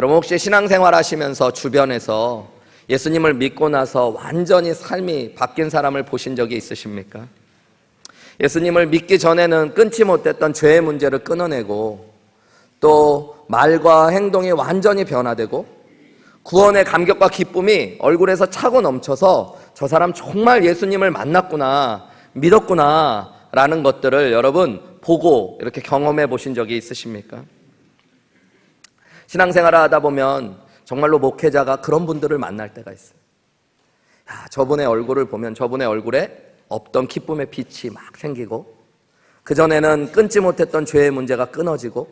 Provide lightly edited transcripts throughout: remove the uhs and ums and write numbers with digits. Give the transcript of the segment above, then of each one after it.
여러분 혹시 신앙생활 하시면서 주변에서 예수님을 믿고 나서 완전히 삶이 바뀐 사람을 보신 적이 있으십니까? 예수님을 믿기 전에는 끊지 못했던 죄의 문제를 끊어내고 또 말과 행동이 완전히 변화되고 구원의 감격과 기쁨이 얼굴에서 차고 넘쳐서 저 사람 정말 예수님을 만났구나, 믿었구나 라는 것들을 여러분 보고 이렇게 경험해 보신 적이 있으십니까? 신앙생활을 하다 보면 정말로 목회자가 그런 분들을 만날 때가 있어요. 저분의 얼굴을 보면 저분의 얼굴에 없던 기쁨의 빛이 막 생기고 그전에는 끊지 못했던 죄의 문제가 끊어지고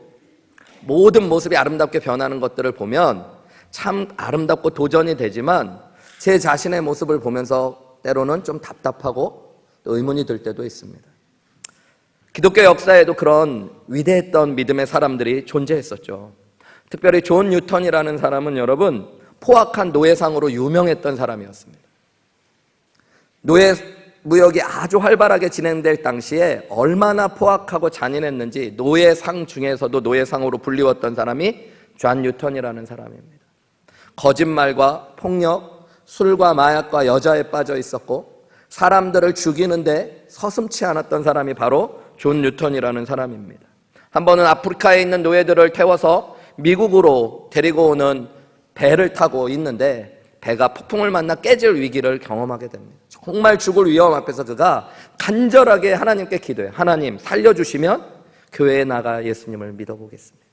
모든 모습이 아름답게 변하는 것들을 보면 참 아름답고 도전이 되지만 제 자신의 모습을 보면서 때로는 좀 답답하고 또 의문이 들 때도 있습니다. 기독교 역사에도 그런 위대했던 믿음의 사람들이 존재했었죠. 특별히 존 뉴턴이라는 사람은 여러분 포악한 노예상으로 유명했던 사람이었습니다. 노예 무역이 아주 활발하게 진행될 당시에 얼마나 포악하고 잔인했는지 노예상 중에서도 노예상으로 불리웠던 사람이 존 뉴턴이라는 사람입니다. 거짓말과 폭력, 술과 마약과 여자에 빠져 있었고 사람들을 죽이는데 서슴지 않았던 사람이 바로 존 뉴턴이라는 사람입니다. 한 번은 아프리카에 있는 노예들을 태워서 미국으로 데리고 오는 배를 타고 있는데 배가 폭풍을 만나 깨질 위기를 경험하게 됩니다. 정말 죽을 위험 앞에서 그가 간절하게 하나님께 기도해요. 하나님 살려주시면 교회에 나가 예수님을 믿어보겠습니다.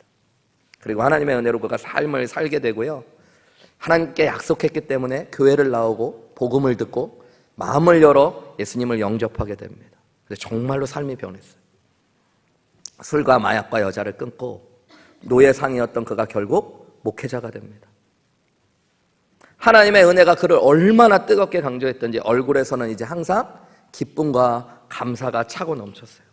그리고 하나님의 은혜로 그가 삶을 살게 되고요. 하나님께 약속했기 때문에 교회를 나오고 복음을 듣고 마음을 열어 예수님을 영접하게 됩니다. 그래서 정말로 삶이 변했어요. 술과 마약과 여자를 끊고 노예상이었던 그가 결국 목회자가 됩니다. 하나님의 은혜가 그를 얼마나 뜨겁게 강조했던지 얼굴에서는 이제 항상 기쁨과 감사가 차고 넘쳤어요.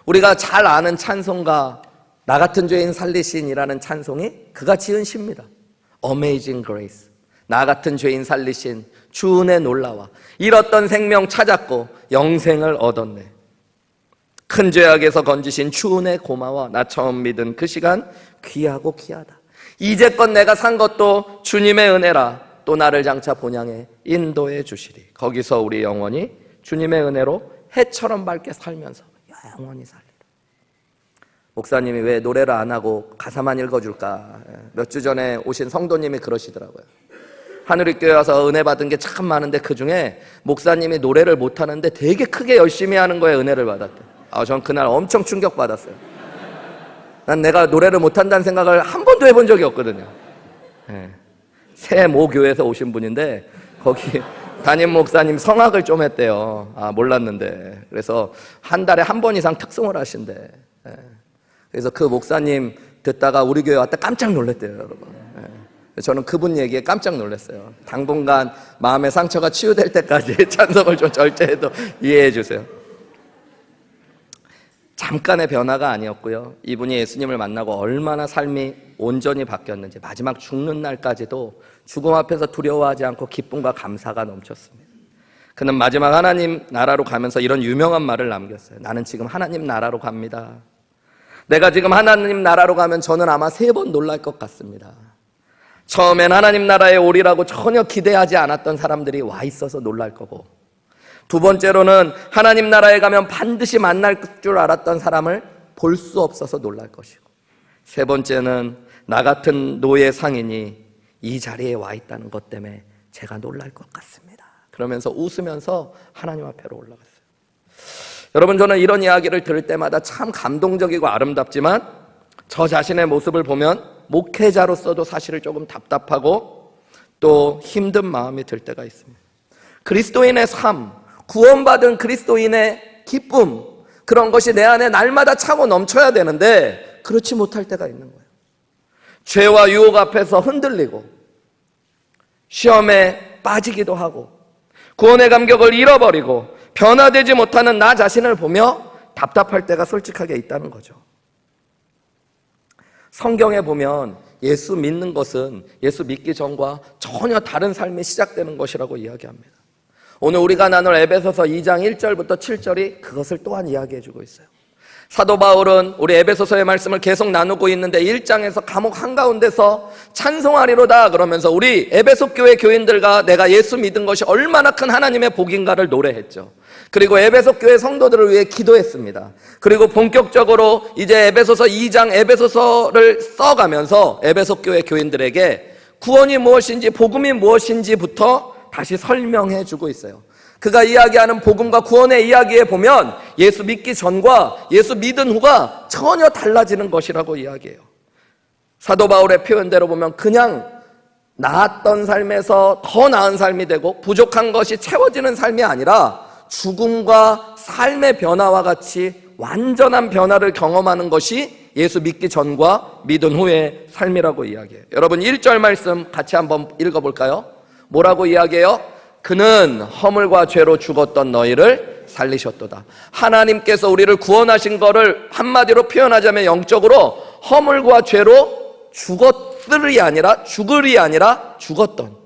우리가 잘 아는 찬송가 나 같은 죄인 살리신이라는 찬송이 그가 지은 시입니다. Amazing Grace, 나 같은 죄인 살리신 주 은혜 놀라와 잃었던 생명 찾았고 영생을 얻었네. 큰 죄악에서 건지신 주 은혜 고마워. 나 처음 믿은 그 시간 귀하고 귀하다. 이제껏 내가 산 것도 주님의 은혜라. 또 나를 장차 본향에 인도해 주시리. 거기서 우리 영원히 주님의 은혜로 해처럼 밝게 살면서 영원히 살리라. 목사님이 왜 노래를 안 하고 가사만 읽어줄까? 몇 주 전에 오신 성도님이 그러시더라고요. 하늘의교회 와서 은혜 받은 게 참 많은데 그중에 목사님이 노래를 못하는데 되게 크게 열심히 하는 거에 은혜를 받았대. 전 그날 엄청 충격받았어요. 난 내가 노래를 못한다는 생각을 한 번도 해본 적이 없거든요. 새 모교에서 오신 분인데 거기 담임 목사님 성악을 좀 했대요. 몰랐는데. 그래서 한 달에 한 번 이상 특송을 하신대. 그래서 그 목사님 듣다가 우리 교회 왔다 깜짝 놀랐대요, 여러분. 저는 그분 얘기에 깜짝 놀랐어요. 당분간 마음의 상처가 치유될 때까지 찬송을 좀 절제해도 이해해 주세요. 잠깐의 변화가 아니었고요. 이분이 예수님을 만나고 얼마나 삶이 온전히 바뀌었는지 마지막 죽는 날까지도 죽음 앞에서 두려워하지 않고 기쁨과 감사가 넘쳤습니다. 그는 마지막 하나님 나라로 가면서 이런 유명한 말을 남겼어요. 나는 지금 하나님 나라로 갑니다. 내가 지금 하나님 나라로 가면 저는 아마 3번 놀랄 것 같습니다. 처음엔 하나님 나라에 오리라고 전혀 기대하지 않았던 사람들이 와 있어서 놀랄 거고, 두 번째로는 하나님 나라에 가면 반드시 만날 줄 알았던 사람을 볼 수 없어서 놀랄 것이고, 세 번째는 나 같은 노예 상인이 이 자리에 와 있다는 것 때문에 제가 놀랄 것 같습니다. 그러면서 웃으면서 하나님 앞에로 올라갔어요. 여러분, 저는 이런 이야기를 들을 때마다 참 감동적이고 아름답지만 저 자신의 모습을 보면 목회자로서도 사실을 조금 답답하고 또 힘든 마음이 들 때가 있습니다. 그리스도인의 삶, 구원받은 그리스도인의 기쁨, 그런 것이 내 안에 날마다 차고 넘쳐야 되는데 그렇지 못할 때가 있는 거예요. 죄와 유혹 앞에서 흔들리고 시험에 빠지기도 하고 구원의 감격을 잃어버리고 변화되지 못하는 나 자신을 보며 답답할 때가 솔직하게 있다는 거죠. 성경에 보면 예수 믿는 것은 예수 믿기 전과 전혀 다른 삶이 시작되는 것이라고 이야기합니다. 오늘 우리가 나눌 에베소서 2장 1절부터 7절이 그것을 또한 이야기해주고 있어요. 사도 바울은 우리 에베소서의 말씀을 계속 나누고 있는데 1장에서 감옥 한가운데서 찬송하리로다 그러면서 우리 에베소 교회 교인들과 내가 예수 믿은 것이 얼마나 큰 하나님의 복인가를 노래했죠. 그리고 에베소 교회 성도들을 위해 기도했습니다. 그리고 본격적으로 이제 에베소서 2장 에베소서를 써가면서 에베소 교회 교인들에게 구원이 무엇인지 복음이 무엇인지부터 다시 설명해 주고 있어요. 그가 이야기하는 복음과 구원의 이야기에 보면 예수 믿기 전과 예수 믿은 후가 전혀 달라지는 것이라고 이야기해요. 사도 바울의 표현대로 보면 그냥 나았던 삶에서 더 나은 삶이 되고 부족한 것이 채워지는 삶이 아니라 죽음과 삶의 변화와 같이 완전한 변화를 경험하는 것이 예수 믿기 전과 믿은 후의 삶이라고 이야기해요. 여러분 1절 말씀 같이 한번 읽어볼까요? 뭐라고 이야기해요? 그는 허물과 죄로 죽었던 너희를 살리셨도다. 하나님께서 우리를 구원하신 것을 한마디로 표현하자면 영적으로 허물과 죄로 죽었으리 아니라 죽으리 아니라 죽었던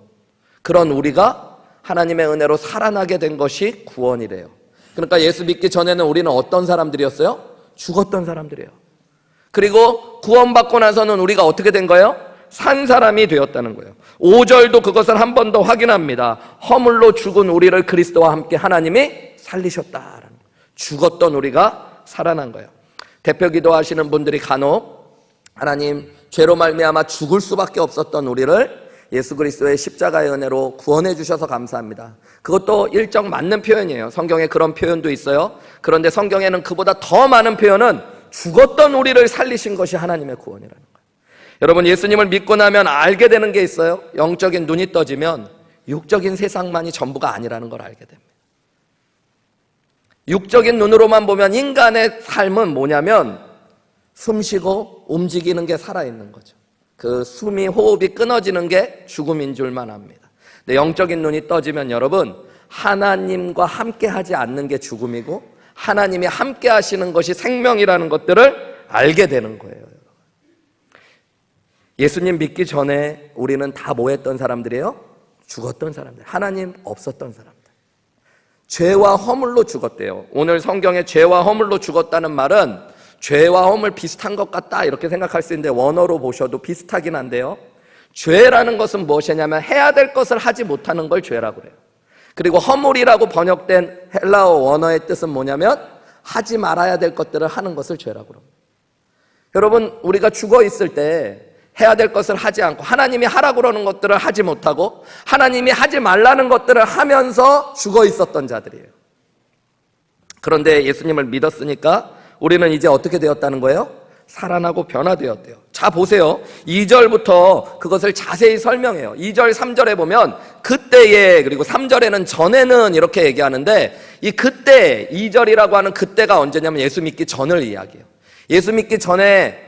그런 우리가 하나님의 은혜로 살아나게 된 것이 구원이래요. 그러니까 예수 믿기 전에는 우리는 어떤 사람들이었어요? 죽었던 사람들이에요. 그리고 구원받고 나서는 우리가 어떻게 된 거예요? 산 사람이 되었다는 거예요. 5절도 그것을 한 번 더 확인합니다. 허물로 죽은 우리를 그리스도와 함께 하나님이 살리셨다라는 거예요. 죽었던 우리가 살아난 거예요. 대표 기도하시는 분들이 간혹 하나님 죄로 말미암아 죽을 수밖에 없었던 우리를 예수 그리스도의 십자가의 은혜로 구원해 주셔서 감사합니다. 그것도 일정 맞는 표현이에요. 성경에 그런 표현도 있어요. 그런데 성경에는 그보다 더 많은 표현은 죽었던 우리를 살리신 것이 하나님의 구원이라는 거예요. 여러분 예수님을 믿고 나면 알게 되는 게 있어요. 영적인 눈이 떠지면 육적인 세상만이 전부가 아니라는 걸 알게 됩니다. 육적인 눈으로만 보면 인간의 삶은 뭐냐면 숨쉬고 움직이는 게 살아있는 거죠. 그 숨이 호흡이 끊어지는 게 죽음인 줄만 압니다. 근데 영적인 눈이 떠지면 여러분 하나님과 함께 하지 않는 게 죽음이고 하나님이 함께 하시는 것이 생명이라는 것들을 알게 되는 거예요. 예수님 믿기 전에 우리는 다 뭐 했던 사람들이에요? 죽었던 사람들. 하나님 없었던 사람들. 죄와 허물로 죽었대요. 오늘 성경에 죄와 허물로 죽었다는 말은 죄와 허물 비슷한 것 같다 이렇게 생각할 수 있는데 원어로 보셔도 비슷하긴 한데요. 죄라는 것은 무엇이냐면 해야 될 것을 하지 못하는 걸 죄라고 그래요. 그리고 허물이라고 번역된 헬라어 원어의 뜻은 뭐냐면 하지 말아야 될 것들을 하는 것을 죄라고 합니다. 여러분 우리가 죽어 있을 때 해야 될 것을 하지 않고 하나님이 하라고 그러는 것들을 하지 못하고 하나님이 하지 말라는 것들을 하면서 죽어 있었던 자들이에요. 그런데 예수님을 믿었으니까 우리는 이제 어떻게 되었다는 거예요? 살아나고 변화되었대요. 자 보세요. 2절부터 그것을 자세히 설명해요. 2절 3절에 보면 그때에 그리고 3절에는 전에는 이렇게 얘기하는데 이 그때 2절이라고 하는 그때가 언제냐면 예수 믿기 전을 이야기해요. 예수 믿기 전에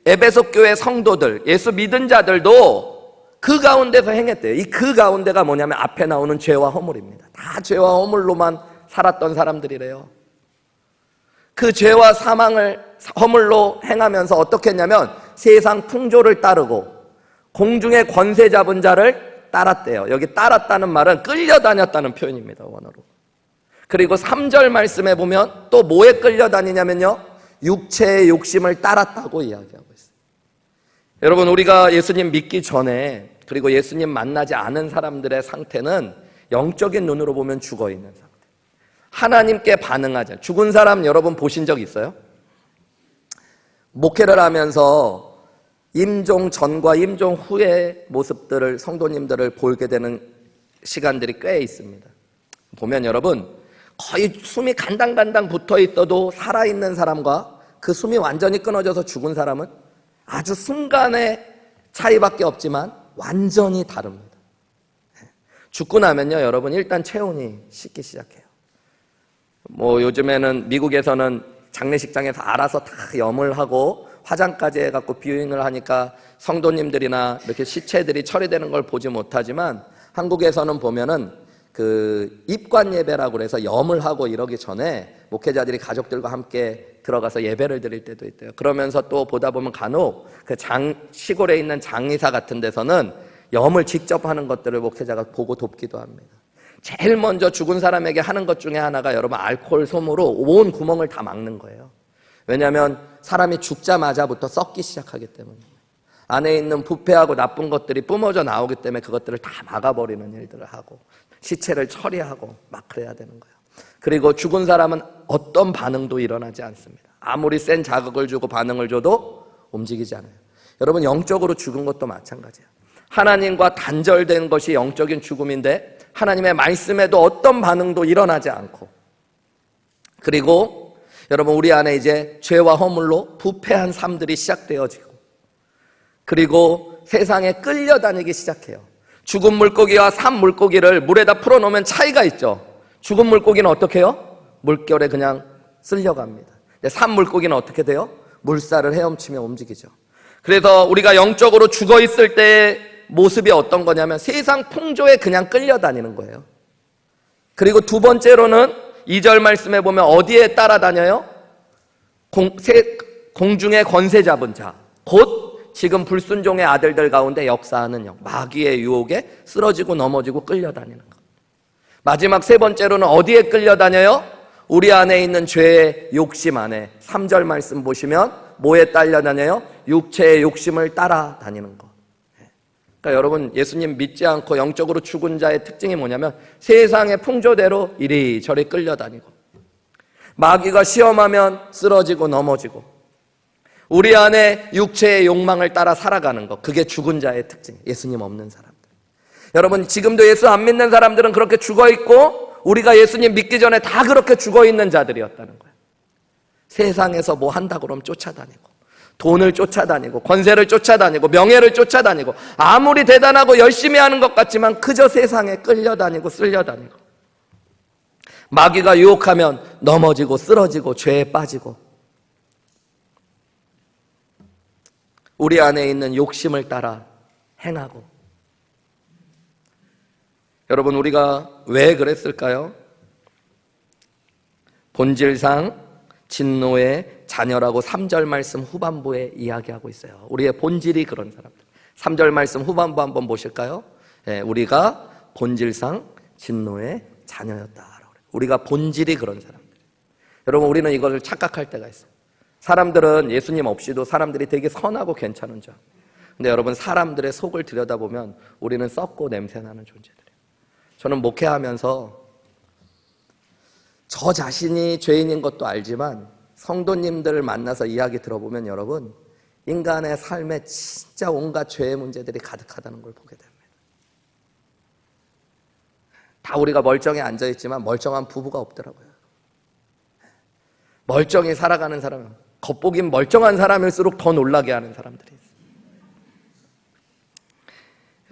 에베소 교회 성도들, 예수 믿은 자들도 그 가운데서 행했대요. 이 그 가운데가 뭐냐면 앞에 나오는 죄와 허물입니다. 다 죄와 허물로만 살았던 사람들이래요. 그 죄와 사망을 허물로 행하면서 어떻게 했냐면 세상 풍조를 따르고 공중의 권세 잡은 자를 따랐대요. 여기 따랐다는 말은 끌려다녔다는 표현입니다. 원어로. 그리고 3절 말씀에 보면 또 뭐에 끌려다니냐면요 육체의 욕심을 따랐다고 이야기하고 있어요. 여러분 우리가 예수님 믿기 전에 그리고 예수님 만나지 않은 사람들의 상태는 영적인 눈으로 보면 죽어있는 상태. 하나님께 반응하지 않아요. 죽은 사람 여러분 보신 적 있어요? 목회를 하면서 임종 전과 임종 후의 모습들을 성도님들을 보게 되는 시간들이 꽤 있습니다. 보면 여러분 거의 숨이 간당간당 붙어 있어도 살아있는 사람과 그 숨이 완전히 끊어져서 죽은 사람은 아주 순간의 차이밖에 없지만 완전히 다릅니다. 죽고 나면요 여러분 일단 체온이 식기 시작해요. 뭐 요즘에는 미국에서는 장례식장에서 알아서 다 염을 하고 화장까지 해갖고 뷰잉을 하니까 성도님들이나 이렇게 시체들이 처리되는 걸 보지 못하지만 한국에서는 보면은 그 입관 예배라고 그래서 염을 하고 이러기 전에 목회자들이 가족들과 함께 들어가서 예배를 드릴 때도 있대요. 그러면서 또 보다 보면 간혹 그 시골에 있는 장의사 같은 데서는 염을 직접 하는 것들을 목회자가 보고 돕기도 합니다. 제일 먼저 죽은 사람에게 하는 것 중에 하나가 여러분 알코올 솜으로 온 구멍을 다 막는 거예요. 왜냐하면 사람이 죽자마자부터 썩기 시작하기 때문입니다. 안에 있는 부패하고 나쁜 것들이 뿜어져 나오기 때문에 그것들을 다 막아버리는 일들을 하고 시체를 처리하고 막 그래야 되는 거예요. 그리고 죽은 사람은 어떤 반응도 일어나지 않습니다. 아무리 센 자극을 주고 반응을 줘도 움직이지 않아요. 여러분, 영적으로 죽은 것도 마찬가지예요. 하나님과 단절된 것이 영적인 죽음인데 하나님의 말씀에도 어떤 반응도 일어나지 않고, 그리고 여러분, 우리 안에 이제 죄와 허물로 부패한 삶들이 시작되어지고, 그리고 세상에 끌려다니기 시작해요. 죽은 물고기와 산 물고기를 물에다 풀어놓으면 차이가 있죠. 죽은 물고기는 어떻게 해요? 물결에 그냥 쓸려갑니다. 근데 산 물고기는 어떻게 돼요? 물살을 헤엄치며 움직이죠. 그래서 우리가 영적으로 죽어 있을 때의 모습이 어떤 거냐면 세상 풍조에 그냥 끌려다니는 거예요. 그리고 두 번째로는 2절 말씀에 보면 어디에 따라다녀요? 공중의 권세 잡은 자, 곧 지금 불순종의 아들들 가운데 역사하는 영, 마귀의 유혹에 쓰러지고 넘어지고 끌려다니는 것. 마지막 세 번째로는 어디에 끌려다녀요? 우리 안에 있는 죄의 욕심 안에, 3절 말씀 보시면 뭐에 딸려다녀요? 육체의 욕심을 따라다니는 것. 그러니까 여러분, 예수님 믿지 않고 영적으로 죽은 자의 특징이 뭐냐면 세상의 풍조대로 이리저리 끌려다니고, 마귀가 시험하면 쓰러지고 넘어지고, 우리 안에 육체의 욕망을 따라 살아가는 것. 그게 죽은 자의 특징. 예수님 없는 사람들. 여러분, 지금도 예수 안 믿는 사람들은 그렇게 죽어있고 우리가 예수님 믿기 전에 다 그렇게 죽어있는 자들이었다는 거예요. 세상에서 뭐 한다고 그러면 쫓아다니고, 돈을 쫓아다니고, 권세를 쫓아다니고, 명예를 쫓아다니고, 아무리 대단하고 열심히 하는 것 같지만 그저 세상에 끌려다니고 쓸려다니고, 마귀가 유혹하면 넘어지고 쓰러지고 죄에 빠지고, 우리 안에 있는 욕심을 따라 행하고. 여러분, 우리가 왜 그랬을까요? 본질상 진노의 자녀라고 3절 말씀 후반부에 이야기하고 있어요. 우리의 본질이 그런 사람들. 3절 말씀 후반부 한번 보실까요? 네, 우리가 본질상 진노의 자녀였다. 우리가 본질이 그런 사람들. 여러분, 우리는 이것을 착각할 때가 있어요. 사람들은 예수님 없이도 사람들이 되게 선하고 괜찮은 줄. 근데 여러분, 사람들의 속을 들여다보면 우리는 썩고 냄새나는 존재들이에요. 저는 목회하면서 저 자신이 죄인인 것도 알지만 성도님들을 만나서 이야기 들어보면 여러분, 인간의 삶에 진짜 온갖 죄의 문제들이 가득하다는 걸 보게 됩니다. 다 우리가 멀쩡히 앉아있지만 멀쩡한 부부가 없더라고요. 멀쩡히 살아가는 사람은, 겉보긴 멀쩡한 사람일수록 더 놀라게 하는 사람들이 있어요.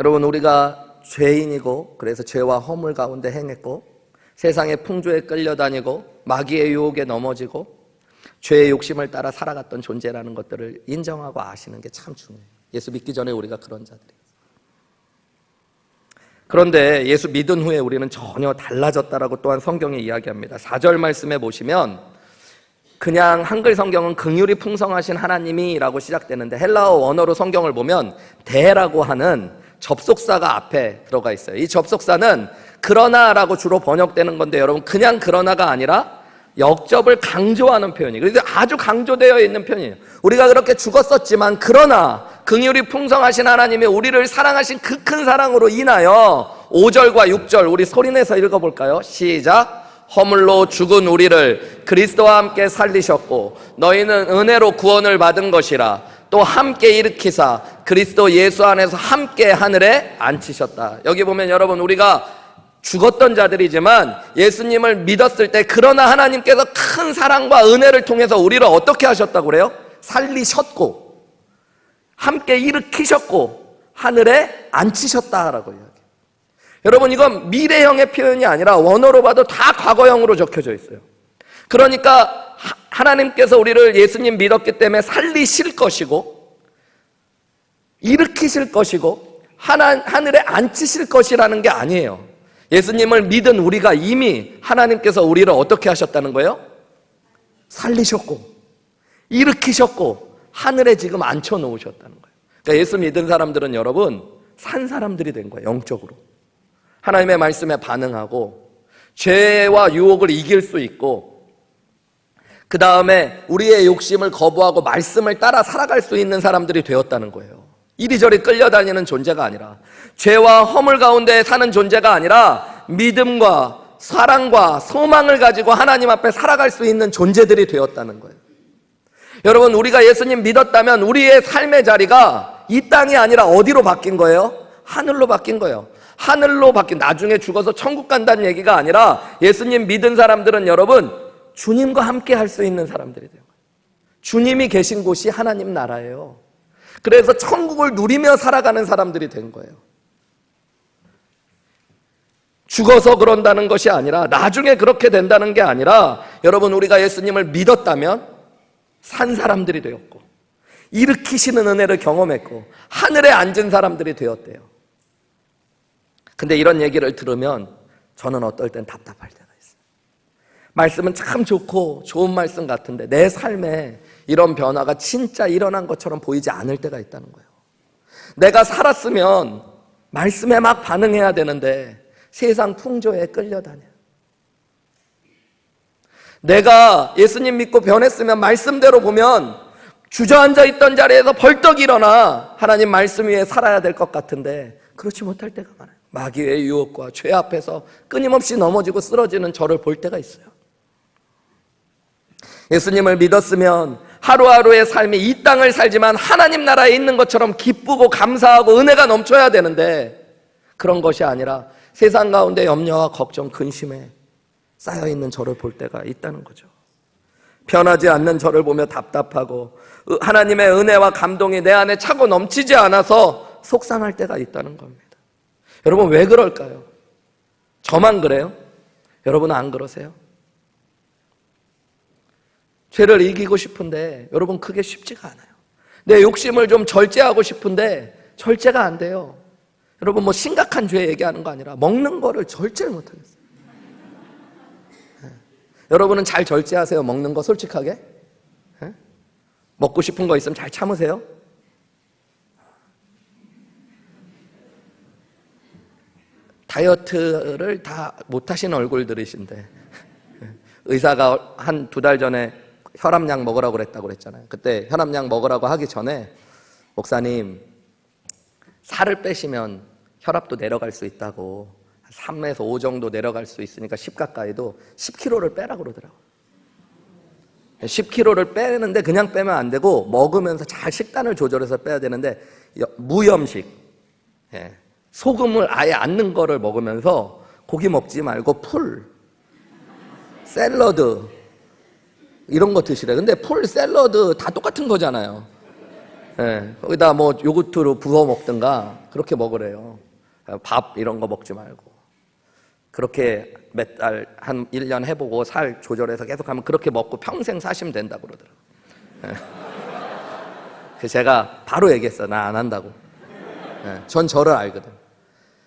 여러분, 우리가 죄인이고 그래서 죄와 허물 가운데 행했고 세상의 풍조에 끌려다니고 마귀의 유혹에 넘어지고 죄의 욕심을 따라 살아갔던 존재라는 것들을 인정하고 아시는 게 참 중요해요. 예수 믿기 전에 우리가 그런 자들이에요. 그런데 예수 믿은 후에 우리는 전혀 달라졌다라고 또한 성경이 이야기합니다. 4절 말씀에 보시면 그냥 한글 성경은 긍휼이 풍성하신 하나님이라고 시작되는데 헬라어 원어로 성경을 보면 대라고 하는 접속사가 앞에 들어가 있어요. 이 접속사는 그러나라고 주로 번역되는 건데 여러분, 그냥 그러나가 아니라 역접을 강조하는 표현이에요. 그래서 아주 강조되어 있는 표현이에요. 우리가 그렇게 죽었었지만 그러나 긍휼이 풍성하신 하나님이 우리를 사랑하신 그 큰 사랑으로 인하여 5절과 6절 우리 소리내서 읽어볼까요? 시작. 허물로 죽은 우리를 그리스도와 함께 살리셨고 너희는 은혜로 구원을 받은 것이라. 또 함께 일으키사 그리스도 예수 안에서 함께 하늘에 앉히셨다. 여기 보면 여러분, 우리가 죽었던 자들이지만 예수님을 믿었을 때 그러나 하나님께서 큰 사랑과 은혜를 통해서 우리를 어떻게 하셨다고 그래요? 살리셨고 함께 일으키셨고 하늘에 앉히셨다라고 이야기해요. 여러분, 이건 미래형의 표현이 아니라 원어로 봐도 다 과거형으로 적혀져 있어요. 그러니까 하나님께서 우리를 예수님 믿었기 때문에 살리실 것이고 일으키실 것이고 하늘에 앉히실 것이라는 게 아니에요. 예수님을 믿은 우리가 이미 하나님께서 우리를 어떻게 하셨다는 거예요? 살리셨고 일으키셨고 하늘에 지금 앉혀놓으셨다는 거예요. 그러니까 예수 믿은 사람들은 여러분, 산 사람들이 된 거예요. 영적으로 하나님의 말씀에 반응하고 죄와 유혹을 이길 수 있고, 그 다음에 우리의 욕심을 거부하고 말씀을 따라 살아갈 수 있는 사람들이 되었다는 거예요. 이리저리 끌려다니는 존재가 아니라, 죄와 허물 가운데 사는 존재가 아니라 믿음과 사랑과 소망을 가지고 하나님 앞에 살아갈 수 있는 존재들이 되었다는 거예요. 여러분, 우리가 예수님 믿었다면 우리의 삶의 자리가 이 땅이 아니라 어디로 바뀐 거예요? 하늘로 바뀐 거예요. 하늘로 바뀐, 나중에 죽어서 천국 간다는 얘기가 아니라 예수님 믿은 사람들은 여러분 주님과 함께 할 수 있는 사람들이 돼요. 주님이 계신 곳이 하나님 나라예요. 그래서 천국을 누리며 살아가는 사람들이 된 거예요. 죽어서 그런다는 것이 아니라, 나중에 그렇게 된다는 게 아니라, 여러분 우리가 예수님을 믿었다면 산 사람들이 되었고 일으키시는 은혜를 경험했고 하늘에 앉은 사람들이 되었대요. 근데 이런 얘기를 들으면 저는 어떨 땐 답답할 때가 있어요. 말씀은 참 좋고 좋은 말씀 같은데 내 삶에 이런 변화가 진짜 일어난 것처럼 보이지 않을 때가 있다는 거예요. 내가 살았으면 말씀에 막 반응해야 되는데 세상 풍조에 끌려다녀. 내가 예수님 믿고 변했으면 말씀대로 보면 주저앉아 있던 자리에서 벌떡 일어나 하나님 말씀 위에 살아야 될 것 같은데 그렇지 못할 때가 많아요. 마귀의 유혹과 죄 앞에서 끊임없이 넘어지고 쓰러지는 저를 볼 때가 있어요. 예수님을 믿었으면 하루하루의 삶이 이 땅을 살지만 하나님 나라에 있는 것처럼 기쁘고 감사하고 은혜가 넘쳐야 되는데 그런 것이 아니라 세상 가운데 염려와 걱정, 근심에 쌓여있는 저를 볼 때가 있다는 거죠. 변하지 않는 저를 보며 답답하고 하나님의 은혜와 감동이 내 안에 차고 넘치지 않아서 속상할 때가 있다는 겁니다. 여러분 왜 그럴까요? 저만 그래요? 여러분은 안 그러세요? 죄를 이기고 싶은데 여러분 그게 쉽지가 않아요. 내 욕심을 좀 절제하고 싶은데 절제가 안 돼요. 여러분 뭐 심각한 죄 얘기하는 거 아니라 먹는 거를 절제를 못하겠어요. 여러분은 잘 절제하세요? 먹는 거 솔직하게? 먹고 싶은 거 있으면 잘 참으세요? 다이어트를 다 못하시는 얼굴들이신데 의사가 한 2달 전에 혈압약 먹으라고 그랬다고 그랬잖아요. 그때 혈압약 먹으라고 하기 전에 목사님 살을 빼시면 혈압도 내려갈 수 있다고 3에서 5 정도 내려갈 수 있으니까 10 가까이도 10kg를 빼라고 그러더라고요. 10kg를 빼는데 그냥 빼면 안 되고 먹으면서 잘 식단을 조절해서 빼야 되는데 무염식, 소금을 아예 안 넣은 거를 먹으면서 고기 먹지 말고 풀, 샐러드 이런 거 드시래. 근데 풀, 샐러드 다 똑같은 거잖아요. 거기다 뭐 요구르트로 부어 먹든가 그렇게 먹으래요. 밥 이런 거 먹지 말고. 그렇게 몇 달, 한 1년 해보고 살 조절해서 계속 하면 그렇게 먹고 평생 사시면 된다고 그러더라고요. 그래서 제가 바로 얘기했어요. 나 안 한다고. 전 저를 알거든.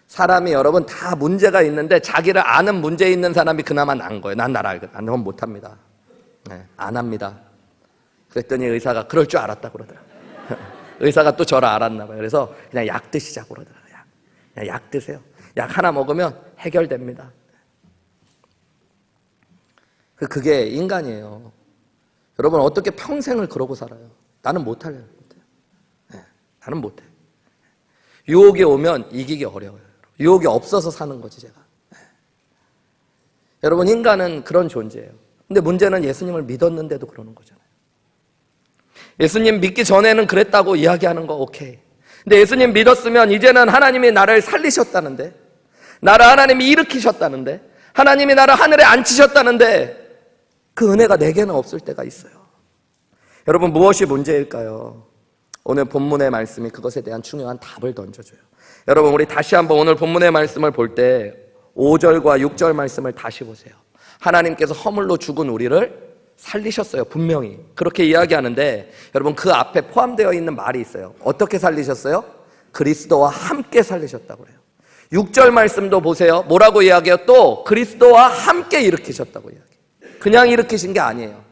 사람이 여러분 다 문제가 있는데 자기를 아는 문제 있는 사람이 그나마 나은 거예요. 난 나를 알거든. 난 그건 못합니다. 안 합니다. 그랬더니 의사가 그럴 줄 알았다고 그러더라고요. 의사가 또 저를 알았나 봐요. 그래서 그냥 약 드시자고 그러더라고요. 그냥 약 드세요. 약 하나 먹으면 해결됩니다. 그게 인간이에요. 여러분 어떻게 평생을 그러고 살아요? 나는 못해요. 나는 못해. 유혹이 오면 이기기 어려워요. 유혹이 없어서 사는 거지 제가. 여러분 인간은 그런 존재예요. 근데 문제는 예수님을 믿었는데도 그러는 거잖아요. 예수님 믿기 전에는 그랬다고 이야기하는 거 오케이. 근데 예수님 믿었으면 이제는 하나님이 나를 살리셨다는데, 나를 하나님이 일으키셨다는데, 하나님이 나를 하늘에 앉히셨다는데 그 은혜가 내게는 없을 때가 있어요. 여러분 무엇이 문제일까요? 오늘 본문의 말씀이 그것에 대한 중요한 답을 던져줘요. 여러분 우리 다시 한번 오늘 본문의 말씀을 볼 때 5절과 6절 말씀을 다시 보세요. 하나님께서 허물로 죽은 우리를 살리셨어요. 분명히 그렇게 이야기하는데 여러분 그 앞에 포함되어 있는 말이 있어요. 어떻게 살리셨어요? 그리스도와 함께 살리셨다고 그래요. 6절 말씀도 보세요. 뭐라고 이야기해요? 또 그리스도와 함께 일으키셨다고 이야기해요. 그냥 일으키신 게 아니에요.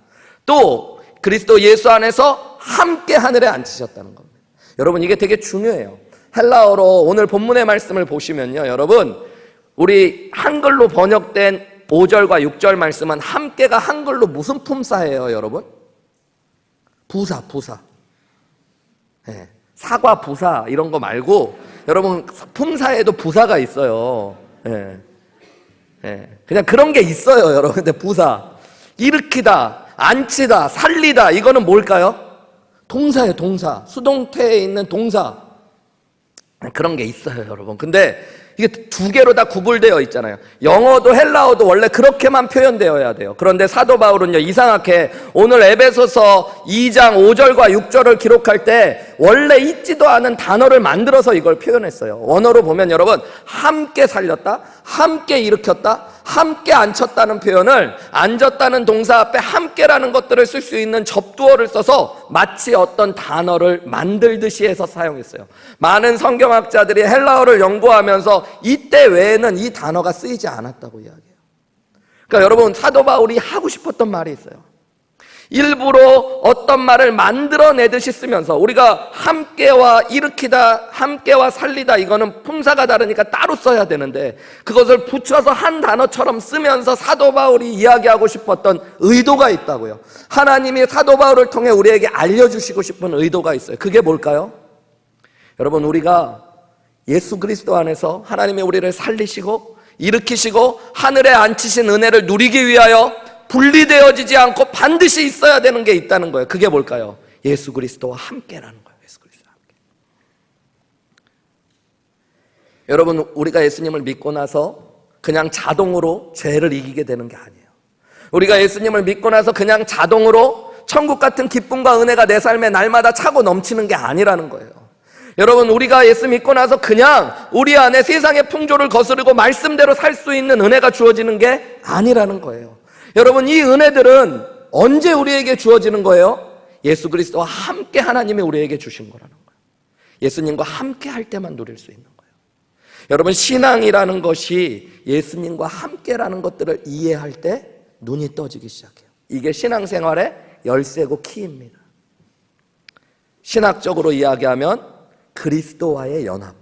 또 그리스도 예수 안에서 함께 하늘에 앉히셨다는 겁니다. 여러분 이게 되게 중요해요. 헬라어로 오늘 본문의 말씀을 보시면요, 여러분 우리 한글로 번역된 5절과 6절 말씀은 함께가 한글로 무슨 품사예요, 여러분? 부사. 네, 사과 부사 이런 거 말고 여러분 품사에도 부사가 있어요. 네. 네, 그냥 그런 게 있어요, 여러분. 근데 부사, 일으키다, 앉히다, 살리다, 이거는 뭘까요? 동사예요, 동사. 수동태에 있는 동사. 그런 게 있어요, 여러분. 근데 이게 두 개로 다 구분되어 있잖아요. 영어도 헬라어도 원래 그렇게만 표현되어야 돼요. 그런데 사도 바울은요, 이상하게 오늘 에베소서 2장 5절과 6절을 기록할 때 원래 있지도 않은 단어를 만들어서 이걸 표현했어요. 원어로 보면 여러분, 함께 살렸다, 함께 일으켰다, 함께 앉혔다는 표현을 앉았다는 동사 앞에 함께라는 것들을 쓸 수 있는 접두어를 써서 마치 어떤 단어를 만들듯이 해서 사용했어요. 많은 성경학자들이 헬라어를 연구하면서 이때 외에는 이 단어가 쓰이지 않았다고 이야기해요. 그러니까 여러분, 사도 바울이 하고 싶었던 말이 있어요. 일부러 어떤 말을 만들어내듯이 쓰면서 우리가 함께와 일으키다, 함께와 살리다, 이거는 품사가 다르니까 따로 써야 되는데 그것을 붙여서 한 단어처럼 쓰면서 사도 바울이 이야기하고 싶었던 의도가 있다고요. 하나님이 사도 바울을 통해 우리에게 알려주시고 싶은 의도가 있어요. 그게 뭘까요? 여러분, 우리가 예수 그리스도 안에서 하나님이 우리를 살리시고 일으키시고 하늘에 앉히신 은혜를 누리기 위하여 분리되어지지 않고 반드시 있어야 되는 게 있다는 거예요. 그게 뭘까요? 예수 그리스도와 함께라는 거예요. 예수 그리스도와 함께. 여러분, 우리가 예수님을 믿고 나서 그냥 자동으로 죄를 이기게 되는 게 아니에요. 우리가 예수님을 믿고 나서 그냥 자동으로 천국 같은 기쁨과 은혜가 내 삶에 날마다 차고 넘치는 게 아니라는 거예요. 여러분, 우리가 예수 믿고 나서 그냥 우리 안에 세상의 풍조를 거스르고 말씀대로 살 수 있는 은혜가 주어지는 게 아니라는 거예요. 여러분, 이 은혜들은 언제 우리에게 주어지는 거예요? 예수 그리스도와 함께 하나님이 우리에게 주신 거라는 거예요. 예수님과 함께 할 때만 누릴 수 있는 거예요. 여러분, 신앙이라는 것이 예수님과 함께라는 것들을 이해할 때 눈이 떠지기 시작해요. 이게 신앙생활의 열쇠고 키입니다. 신학적으로 이야기하면 그리스도와의 연합.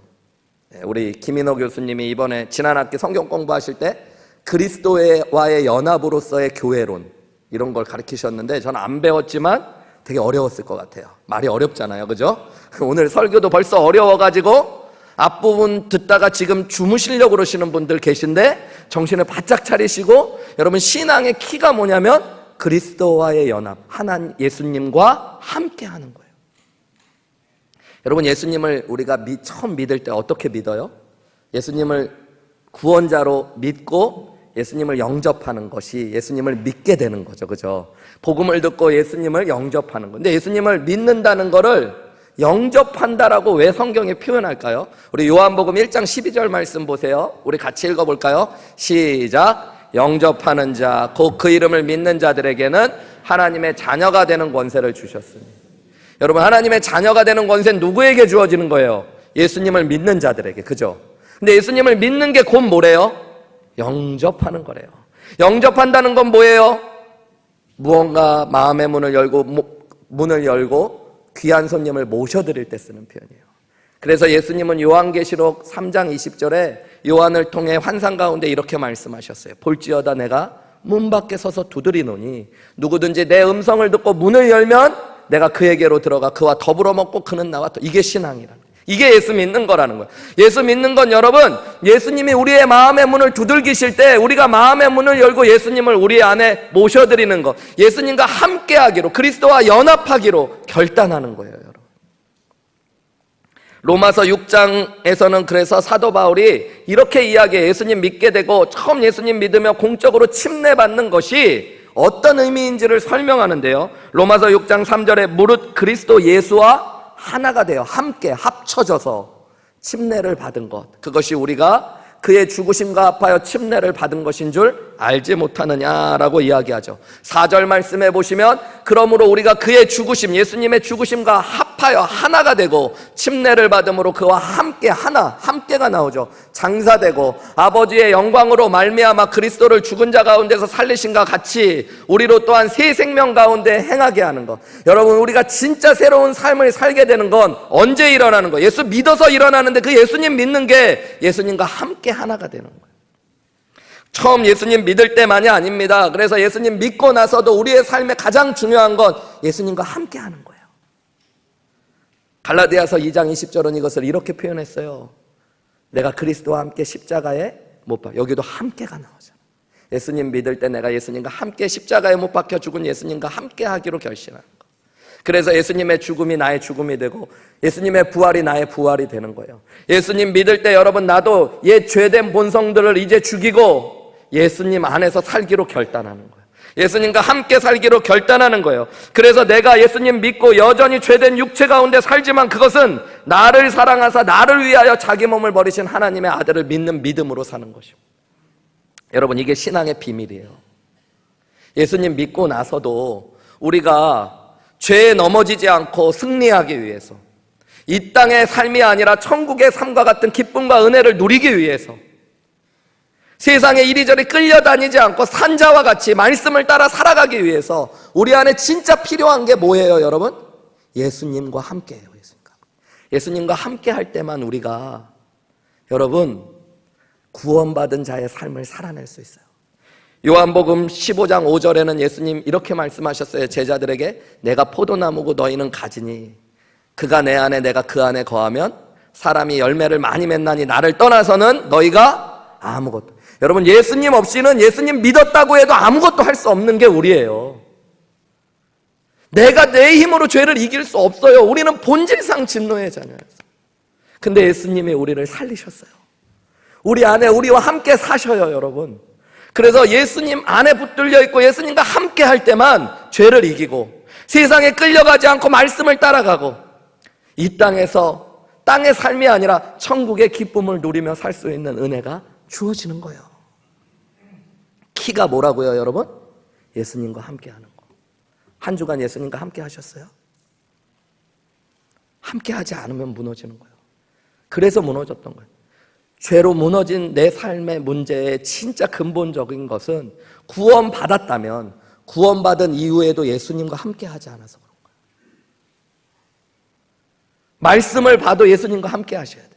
우리 김인호 교수님이 이번에 지난 학기 성경 공부하실 때 그리스도와의 연합으로서의 교회론, 이런 걸 가르치셨는데 저는 안 배웠지만 되게 어려웠을 것 같아요. 말이 어렵잖아요, 그죠? 오늘 설교도 벌써 어려워가지고 앞부분 듣다가 지금 주무시려고 그러시는 분들 계신데 정신을 바짝 차리시고, 여러분, 신앙의 키가 뭐냐면 그리스도와의 연합, 하나님 예수님과 함께 하는 거예요. 여러분, 예수님을 우리가 처음 믿을 때 어떻게 믿어요? 예수님을 구원자로 믿고 예수님을 영접하는 것이 예수님을 믿게 되는 거죠, 그죠? 복음을 듣고 예수님을 영접하는 건데, 예수님을 믿는다는 거를 영접한다라고 왜 성경에 표현할까요? 우리 요한복음 1장 12절 말씀 보세요. 우리 같이 읽어볼까요? 시작. 영접하는 자, 곧 그 이름을 믿는 자들에게는 하나님의 자녀가 되는 권세를 주셨으니. 여러분, 하나님의 자녀가 되는 권세는 누구에게 주어지는 거예요? 예수님을 믿는 자들에게, 그죠? 근데 예수님을 믿는 게 곧 뭐래요? 영접하는 거래요. 영접한다는 건 뭐예요? 무언가 마음의 문을 열고 귀한 손님을 모셔드릴 때 쓰는 표현이에요. 그래서 예수님은 요한계시록 3장 20절에 요한을 통해 환상 가운데 이렇게 말씀하셨어요. 볼지어다 내가 문 밖에 서서 두드리노니 누구든지 내 음성을 듣고 문을 열면 내가 그에게로 들어가 그와 더불어 먹고 그는 나와 이게 신앙이라는 거예요. 이게 예수 믿는 거라는 거예요. 예수 믿는 건 여러분, 예수님이 우리의 마음의 문을 두들기실 때 우리가 마음의 문을 열고 예수님을 우리 안에 모셔드리는 것, 예수님과 함께하기로, 그리스도와 연합하기로 결단하는 거예요, 여러분. 로마서 6장에서는 그래서 사도 바울이 이렇게 이야기해요. 예수님 믿게 되고 처음 예수님 믿으며 공적으로 침례받는 것이 어떤 의미인지를 설명하는데요. 로마서 6장 3절에 무릇 그리스도 예수와 하나가 되어 함께 합쳐져서 침례를 받은 것, 그것이 우리가 그의 죽으심과 합하여 침례를 받은 것인 줄 알지 못하느냐라고 이야기하죠. 4절 말씀해 보시면 그러므로 우리가 그의 죽으심, 예수님의 죽으심과 합하여 하나가 되고 침례를 받음으로 그와 함께 함께가 나오죠. 장사되고 아버지의 영광으로 말미암아 그리스도를 죽은 자 가운데서 살리신과 같이 우리로 또한 새 생명 가운데 행하게 하는 것. 여러분, 우리가 진짜 새로운 삶을 살게 되는 건 언제 일어나는 거예요? 예수 믿어서 일어나는데 그 예수님 믿는 게 예수님과 함께 하나가 되는 거예요. 처음 예수님 믿을 때만이 아닙니다. 그래서 예수님 믿고 나서도 우리의 삶에 가장 중요한 건 예수님과 함께 하는 거예요. 갈라디아서 2장 20절은 이것을 이렇게 표현했어요. 내가 그리스도와 함께 십자가에 못 박혀. 여기도 함께가 나오잖아요. 예수님 믿을 때 내가 예수님과 함께 십자가에 못 박혀 죽은 예수님과 함께 하기로 결심하는 거. 그래서 예수님의 죽음이 나의 죽음이 되고 예수님의 부활이 나의 부활이 되는 거예요. 예수님 믿을 때 여러분, 나도 옛 죄된 본성들을 이제 죽이고 예수님 안에서 살기로 결단하는 거예요. 예수님과 함께 살기로 결단하는 거예요. 그래서 내가 예수님 믿고 여전히 죄된 육체 가운데 살지만 그것은 나를 사랑하사 나를 위하여 자기 몸을 버리신 하나님의 아들을 믿는 믿음으로 사는 것이고, 여러분, 이게 신앙의 비밀이에요. 예수님 믿고 나서도 우리가 죄에 넘어지지 않고 승리하기 위해서, 이 땅의 삶이 아니라 천국의 삶과 같은 기쁨과 은혜를 누리기 위해서, 세상에 이리저리 끌려다니지 않고 산자와 같이 말씀을 따라 살아가기 위해서 우리 안에 진짜 필요한 게 뭐예요, 여러분? 예수님과 함께해요. 예수님과 함께 할 때만 우리가, 여러분, 구원받은 자의 삶을 살아낼 수 있어요. 요한복음 15장 5절에는 예수님 이렇게 말씀하셨어요. 제자들에게, 내가 포도나무고 너희는 가지니 그가 내 안에 내가 그 안에 거하면 사람이 열매를 많이 맺나니 나를 떠나서는 너희가 아무것도. 여러분, 예수님 없이는, 예수님 믿었다고 해도 아무것도 할 수 없는 게 우리예요. 내가 내 힘으로 죄를 이길 수 없어요. 우리는 본질상 진노의 자녀였어요. 근데 예수님이 우리를 살리셨어요. 우리 안에 우리와 함께 사셔요, 여러분. 그래서 예수님 안에 붙들려 있고 예수님과 함께 할 때만 죄를 이기고 세상에 끌려가지 않고 말씀을 따라가고 이 땅에서 땅의 삶이 아니라 천국의 기쁨을 누리며 살 수 있는 은혜가 주어지는 거예요. 키가 뭐라고요, 여러분? 예수님과 함께 하는 거. 한 주간 예수님과 함께 하셨어요? 함께 하지 않으면 무너지는 거예요. 그래서 무너졌던 거예요. 죄로 무너진 내 삶의 문제의 진짜 근본적인 것은 구원받았다면 구원받은 이후에도 예수님과 함께 하지 않아서 그런 거예요. 말씀을 봐도 예수님과 함께 하셔야 돼요.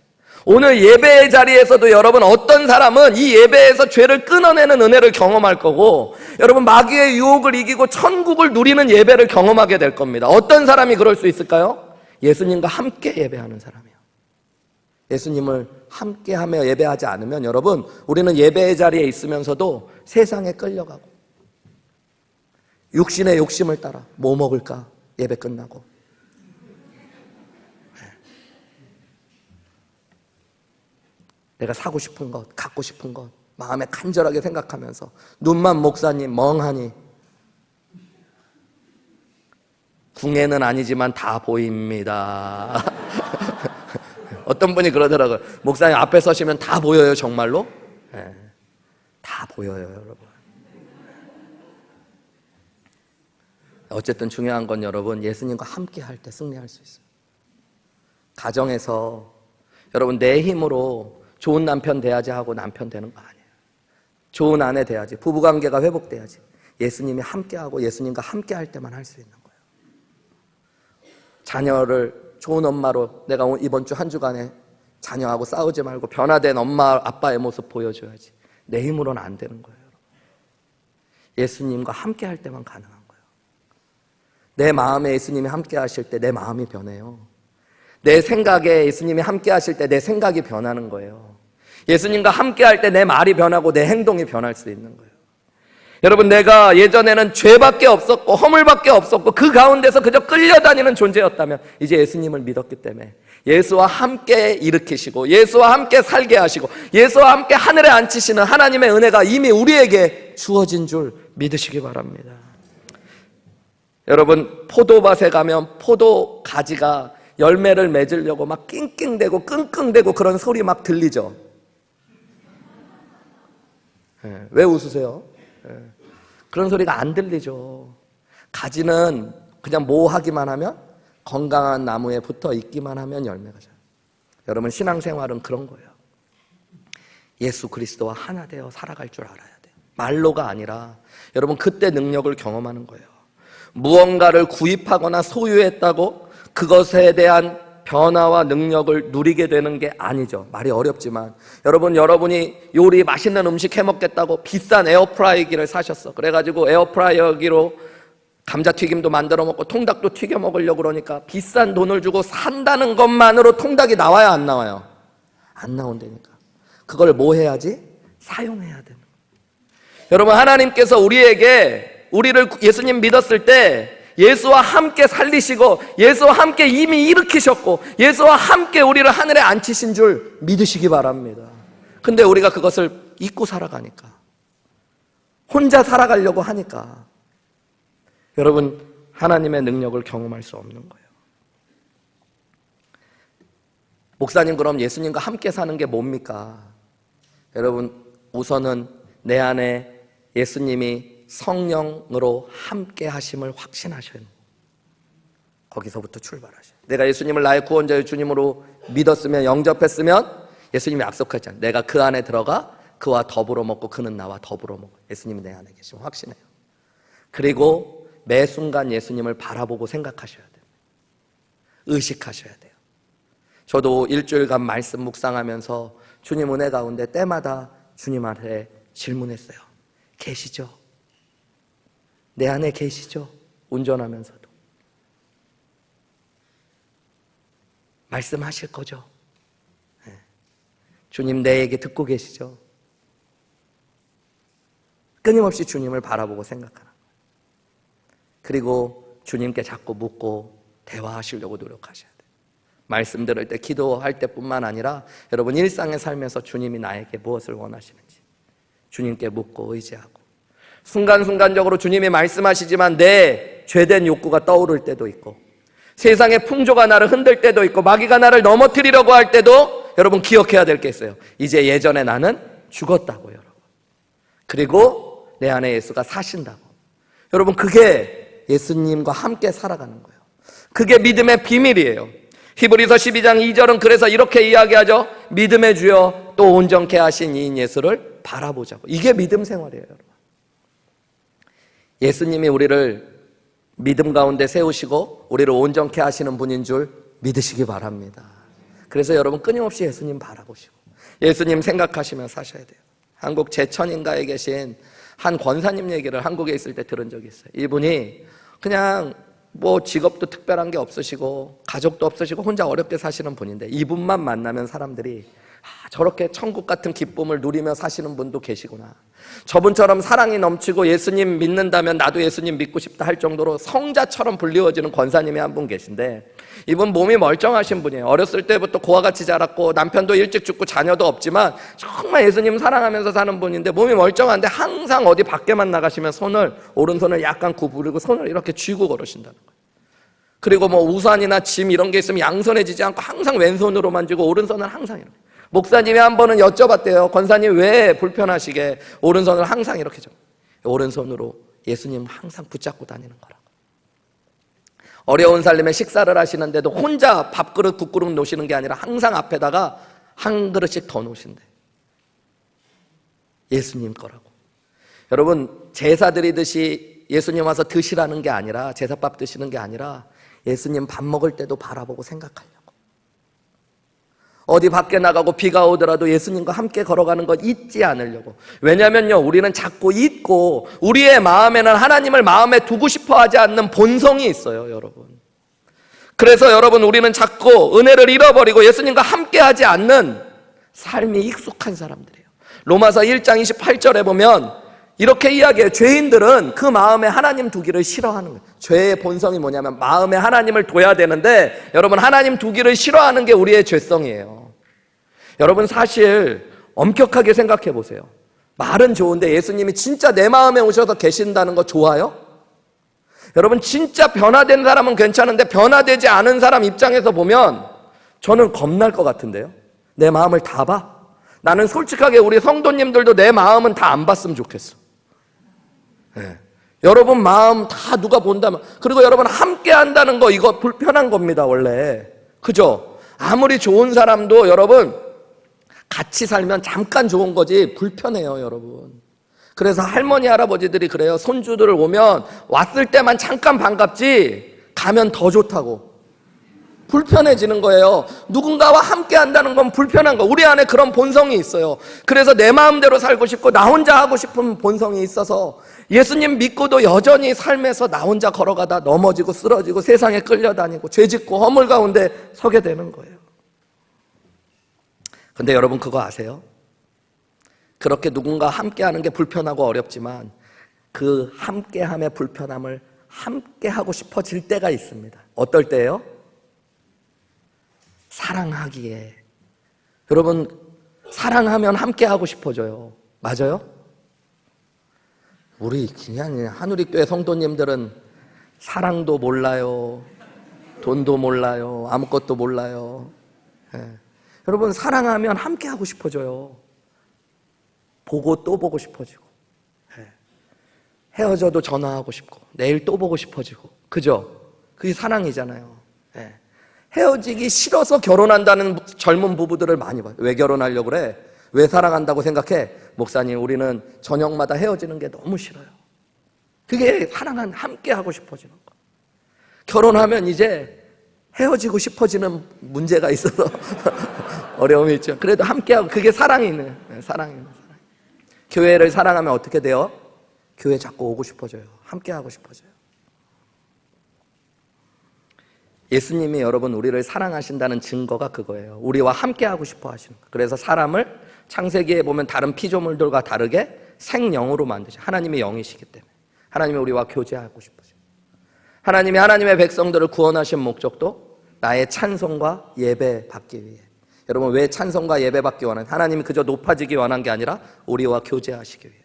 오늘 예배의 자리에서도 여러분, 어떤 사람은 이 예배에서 죄를 끊어내는 은혜를 경험할 거고, 여러분, 마귀의 유혹을 이기고 천국을 누리는 예배를 경험하게 될 겁니다. 어떤 사람이 그럴 수 있을까요? 예수님과 함께 예배하는 사람이에요. 예수님을 함께하며 예배하지 않으면, 여러분, 우리는 예배의 자리에 있으면서도 세상에 끌려가고 육신의 욕심을 따라 뭐 먹을까? 예배 끝나고 내가 사고 싶은 것, 갖고 싶은 것 마음에 간절하게 생각하면서 눈만 목사님 멍하니, 궁예는 아니지만 다 보입니다. 어떤 분이 그러더라고요. 목사님 앞에 서시면 다 보여요, 정말로? 네, 다 보여요, 여러분. 어쨌든 중요한 건 여러분, 예수님과 함께 할 때 승리할 수 있어요. 가정에서 여러분, 내 힘으로 좋은 남편 돼야지 하고 남편 되는 거 아니에요. 좋은 아내 돼야지, 부부관계가 회복돼야지. 예수님이 함께하고 예수님과 함께 할 때만 할 수 있는 거예요. 자녀를 좋은 엄마로, 내가 이번 주 한 주간에 자녀하고 싸우지 말고 변화된 엄마 아빠의 모습 보여줘야지. 내 힘으로는 안 되는 거예요. 예수님과 함께 할 때만 가능한 거예요. 내 마음에 예수님이 함께 하실 때 내 마음이 변해요. 내 생각에 예수님이 함께 하실 때 내 생각이 변하는 거예요. 예수님과 함께 할 때 내 말이 변하고 내 행동이 변할 수 있는 거예요. 여러분, 내가 예전에는 죄밖에 없었고 허물밖에 없었고 그 가운데서 그저 끌려다니는 존재였다면, 이제 예수님을 믿었기 때문에 예수와 함께 일으키시고 예수와 함께 살게 하시고 예수와 함께 하늘에 앉히시는 하나님의 은혜가 이미 우리에게 주어진 줄 믿으시기 바랍니다. 여러분, 포도밭에 가면 포도 가지가 열매를 맺으려고 막 낑낑대고 끙끙대고 그런 소리 막 들리죠? 네, 왜 웃으세요? 네, 그런 소리가 안 들리죠. 가지는 그냥 모하기만 하면, 건강한 나무에 붙어 있기만 하면 열매가 자라요. 여러분, 신앙생활은 그런 거예요. 예수 그리스도와 하나 되어 살아갈 줄 알아야 돼요. 말로가 아니라 여러분, 그때 능력을 경험하는 거예요. 무언가를 구입하거나 소유했다고 그것에 대한 변화와 능력을 누리게 되는 게 아니죠. 말이 어렵지만 여러분이 요리 맛있는 음식 해먹겠다고 비싼 에어프라이기를 사셨어. 그래가지고 에어프라이기로 감자튀김도 만들어 먹고 통닭도 튀겨 먹으려고 그러니까 비싼 돈을 주고 산다는 것만으로 통닭이 나와요, 안 나와요? 안 나온다니까. 그걸 뭐 해야지? 사용해야 되는 거예요. 여러분, 하나님께서 우리를 예수님 믿었을 때 예수와 함께 살리시고 예수와 함께 이미 일으키셨고 예수와 함께 우리를 하늘에 앉히신 줄 믿으시기 바랍니다. 근데 우리가 그것을 잊고 살아가니까, 혼자 살아가려고 하니까 여러분, 하나님의 능력을 경험할 수 없는 거예요. 목사님, 그럼 예수님과 함께 사는 게 뭡니까? 여러분, 우선은 내 안에 예수님이 성령으로 함께 하심을 확신하셔야 해요. 거기서부터 출발하셔요. 내가 예수님을 나의 구원자의 주님으로 믿었으면, 영접했으면 예수님이 약속했잖아요. 내가 그 안에 들어가 그와 더불어 먹고 그는 나와 더불어 먹어. 예수님이 내 안에 계시면 확신해요. 그리고 매 순간 예수님을 바라보고 생각하셔야 돼요. 의식하셔야 돼요. 저도 일주일간 말씀 묵상하면서 주님 은혜 가운데 때마다 주님한테 질문했어요. 계시죠? 내 안에 계시죠? 운전하면서도 말씀하실 거죠? 네. 주님 내 얘기 듣고 계시죠? 끊임없이 주님을 바라보고 생각하는 거예요. 그리고 주님께 자꾸 묻고 대화하시려고 노력하셔야 돼요. 말씀 들을 때, 기도할 때뿐만 아니라 여러분 일상의 삶에서 주님이 나에게 무엇을 원하시는지 주님께 묻고 의지하고, 순간순간적으로 주님이 말씀하시지만 내 죄된 욕구가 떠오를 때도 있고, 세상의 풍조가 나를 흔들 때도 있고, 마귀가 나를 넘어뜨리려고 할 때도 여러분 기억해야 될 게 있어요. 이제 예전에 나는 죽었다고, 여러분. 그리고 내 안에 예수가 사신다고. 여러분, 그게 예수님과 함께 살아가는 거예요. 그게 믿음의 비밀이에요. 히브리서 12장 2절은 그래서 이렇게 이야기하죠. 믿음의 주여 또 온전케 하신 이인 예수를 바라보자고. 이게 믿음 생활이에요, 여러분. 예수님이 우리를 믿음 가운데 세우시고 우리를 온전케 하시는 분인 줄 믿으시기 바랍니다. 그래서 여러분 끊임없이 예수님 바라보시고 예수님 생각하시며 사셔야 돼요. 한국 제천인가에 계신 한 권사님 얘기를 한국에 있을 때 들은 적이 있어요. 이분이 그냥 뭐 직업도 특별한 게 없으시고 가족도 없으시고 혼자 어렵게 사시는 분인데, 이분만 만나면 사람들이 저렇게 천국 같은 기쁨을 누리며 사시는 분도 계시구나, 저분처럼 사랑이 넘치고 예수님 믿는다면 나도 예수님 믿고 싶다 할 정도로 성자처럼 불리워지는 권사님이 한 분 계신데, 이분 몸이 멀쩡하신 분이에요. 어렸을 때부터 고아 같이 자랐고 남편도 일찍 죽고 자녀도 없지만 정말 예수님 사랑하면서 사는 분인데, 몸이 멀쩡한데 항상 어디 밖에만 나가시면 오른손을 약간 구부리고 손을 이렇게 쥐고 걸으신다는 거예요. 그리고 뭐 우산이나 짐 이런 게 있으면 양손해지지 않고 항상 왼손으로만 쥐고 오른손은 항상 이렇게. 목사님이 한 번은 여쭤봤대요. 권사님 왜 불편하시게 오른손을 항상 이렇게 줘? 오른손으로 예수님 항상 붙잡고 다니는 거라고. 어려운 살림에 식사를 하시는데도 혼자 밥그릇 국그릇 놓으시는 게 아니라 항상 앞에다가 한 그릇씩 더 놓으신대. 예수님 거라고. 여러분, 제사 드리듯이 예수님 와서 드시라는 게 아니라, 제사밥 드시는 게 아니라 예수님 밥 먹을 때도 바라보고 생각하려고. 어디 밖에 나가고 비가 오더라도 예수님과 함께 걸어가는 것 잊지 않으려고. 왜냐면요, 우리는 자꾸 잊고 우리의 마음에는 하나님을 마음에 두고 싶어 하지 않는 본성이 있어요, 여러분. 그래서 여러분, 우리는 자꾸 은혜를 잃어버리고 예수님과 함께 하지 않는 삶이 익숙한 사람들이에요. 로마서 1장 28절에 보면 이렇게 이야기해요. 죄인들은 그 마음에 하나님 두기를 싫어하는 거예요. 죄의 본성이 뭐냐면 마음에 하나님을 둬야 되는데, 여러분, 하나님 두기를 싫어하는 게 우리의 죄성이에요. 여러분, 사실 엄격하게 생각해 보세요. 말은 좋은데 예수님이 진짜 내 마음에 오셔서 계신다는 거 좋아요? 여러분, 진짜 변화된 사람은 괜찮은데 변화되지 않은 사람 입장에서 보면 저는 겁날 것 같은데요. 내 마음을 다 봐? 나는 솔직하게 우리 성도님들도 내 마음은 다 안 봤으면 좋겠어. 네. 여러분 마음 다 누가 본다면, 그리고 여러분 함께 한다는 거 이거 불편한 겁니다, 원래. 그죠? 아무리 좋은 사람도 여러분 같이 살면 잠깐 좋은 거지 불편해요, 여러분. 그래서 할머니 할아버지들이 그래요. 손주들 오면 왔을 때만 잠깐 반갑지 가면 더 좋다고. 불편해지는 거예요. 누군가와 함께 한다는 건 불편한 거. 우리 안에 그런 본성이 있어요. 그래서 내 마음대로 살고 싶고 나 혼자 하고 싶은 본성이 있어서 예수님 믿고도 여전히 삶에서 나 혼자 걸어가다 넘어지고 쓰러지고 세상에 끌려다니고 죄짓고 허물 가운데 서게 되는 거예요. 근데 여러분 그거 아세요? 그렇게 누군가 함께하는 게 불편하고 어렵지만 그 함께함의 불편함을 함께하고 싶어질 때가 있습니다. 어떨 때예요? 사랑하기에. 여러분 사랑하면 함께하고 싶어져요. 맞아요? 우리 그냥 한우리교회 성도님들은 사랑도 몰라요, 돈도 몰라요, 아무것도 몰라요. 여러분 사랑하면 함께하고 싶어져요. 보고 또 보고 싶어지고, 헤어져도 전화하고 싶고 내일 또 보고 싶어지고, 그죠? 그게 사랑이잖아요. 헤어지기 싫어서 결혼한다는 젊은 부부들을 많이 봐요. 왜 결혼하려고 그래? 왜 사랑한다고 생각해? 목사님, 우리는 저녁마다 헤어지는 게 너무 싫어요. 그게 사랑은 함께하고 싶어지는 거. 결혼하면 이제 헤어지고 싶어지는 문제가 있어서 어려움이 있죠. 그래도 함께하고, 그게 사랑이네. 사랑이네. 교회를 사랑하면 어떻게 돼요? 교회 자꾸 오고 싶어져요. 함께하고 싶어져요. 예수님이 여러분 우리를 사랑하신다는 증거가 그거예요. 우리와 함께하고 싶어 하시는 거예요. 그래서 사람을 창세기에 보면 다른 피조물들과 다르게 생영으로 만드셔. 하나님이 영이시기 때문에 하나님이 우리와 교제하고 싶으세요. 하나님이 하나님의 백성들을 구원하신 목적도 나의 찬송과 예배 받기 위해. 여러분 왜 찬송과 예배 받기 원하는? 하나님이 그저 높아지기 원한 게 아니라 우리와 교제하시기 위해서.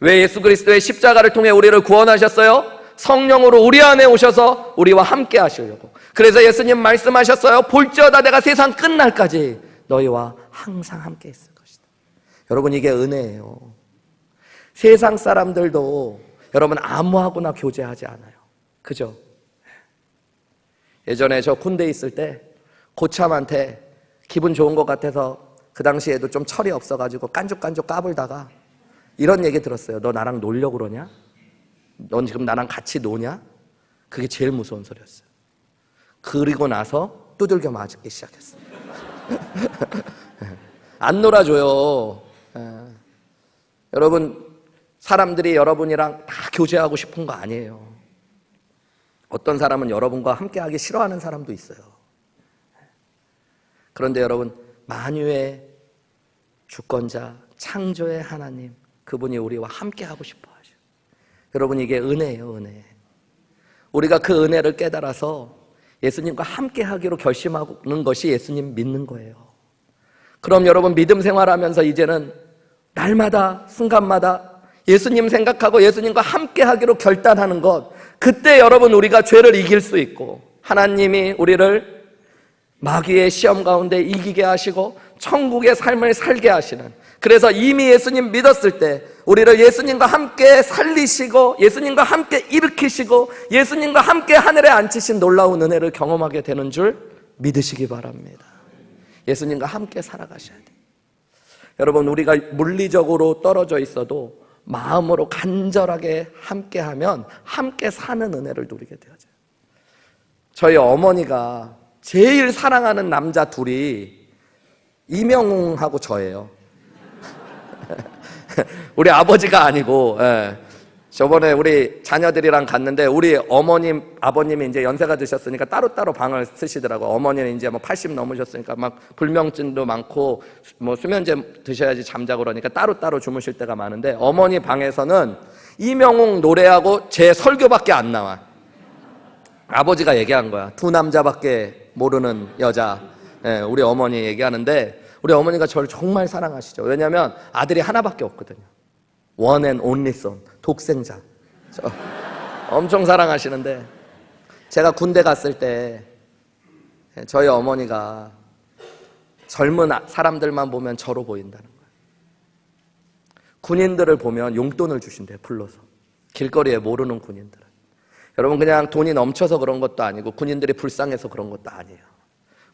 왜 예수 그리스도의 십자가를 통해 우리를 구원하셨어요? 성령으로 우리 안에 오셔서 우리와 함께 하시려고. 그래서 예수님 말씀하셨어요. 볼지어다 내가 세상 끝날까지 너희와 항상 함께 있을 것이다. 여러분 이게 은혜예요. 세상 사람들도 여러분 아무하고나 교제하지 않아요. 그죠? 예전에 저 군대에 있을 때 고참한테 기분 좋은 것 같아서 그 당시에도 좀 철이 없어가지고 깐죽깐죽 까불다가 이런 얘기 들었어요. 너 나랑 놀려고 그러냐? 넌 지금 나랑 같이 노냐? 그게 제일 무서운 소리였어요. 그리고 나서 두들겨 맞기 시작했어요. 안 놀아줘요. 여러분 사람들이 여러분이랑 다 교제하고 싶은 거 아니에요. 어떤 사람은 여러분과 함께하기 싫어하는 사람도 있어요. 그런데 여러분 만유의 주권자 창조의 하나님, 그분이 우리와 함께하고 싶어 하셔. 여러분 이게 은혜예요. 은혜. 우리가 그 은혜를 깨달아서 예수님과 함께하기로 결심하는 것이 예수님 믿는 거예요. 그럼 여러분 믿음 생활하면서 이제는 날마다 순간마다 예수님 생각하고 예수님과 함께하기로 결단하는 것, 그때 여러분 우리가 죄를 이길 수 있고 하나님이 우리를 마귀의 시험 가운데 이기게 하시고 천국의 삶을 살게 하시는, 그래서 이미 예수님 믿었을 때 우리를 예수님과 함께 살리시고 예수님과 함께 일으키시고 예수님과 함께 하늘에 앉히신 놀라운 은혜를 경험하게 되는 줄 믿으시기 바랍니다. 예수님과 함께 살아가셔야 돼요. 여러분 우리가 물리적으로 떨어져 있어도 마음으로 간절하게 함께하면 함께 사는 은혜를 누리게 되어져요. 저희 어머니가 제일 사랑하는 남자 둘이 이명웅하고 저예요. 우리 아버지가 아니고, 저번에 우리 자녀들이랑 갔는데 우리 어머님, 아버님이 이제 연세가 드셨으니까 따로따로 방을 쓰시더라고요. 어머니는 이제 뭐 80 넘으셨으니까 막 불면증도 많고 뭐 수면제 드셔야지 잠자고 그러니까 따로따로 주무실 때가 많은데 어머니 방에서는 이명웅 노래하고 제 설교밖에 안 나와. 아버지가 얘기한 거야. 두 남자밖에 모르는 여자. 우리 어머니 얘기하는데 우리 어머니가 저를 정말 사랑하시죠. 왜냐하면 아들이 하나밖에 없거든요. 원 앤 온리 선, 독생자. 엄청 사랑하시는데 제가 군대 갔을 때 저희 어머니가 젊은 사람들만 보면 저로 보인다는 거예요. 군인들을 보면 용돈을 주신대요. 불러서. 길거리에 모르는 군인들은. 여러분 그냥 돈이 넘쳐서 그런 것도 아니고 군인들이 불쌍해서 그런 것도 아니에요.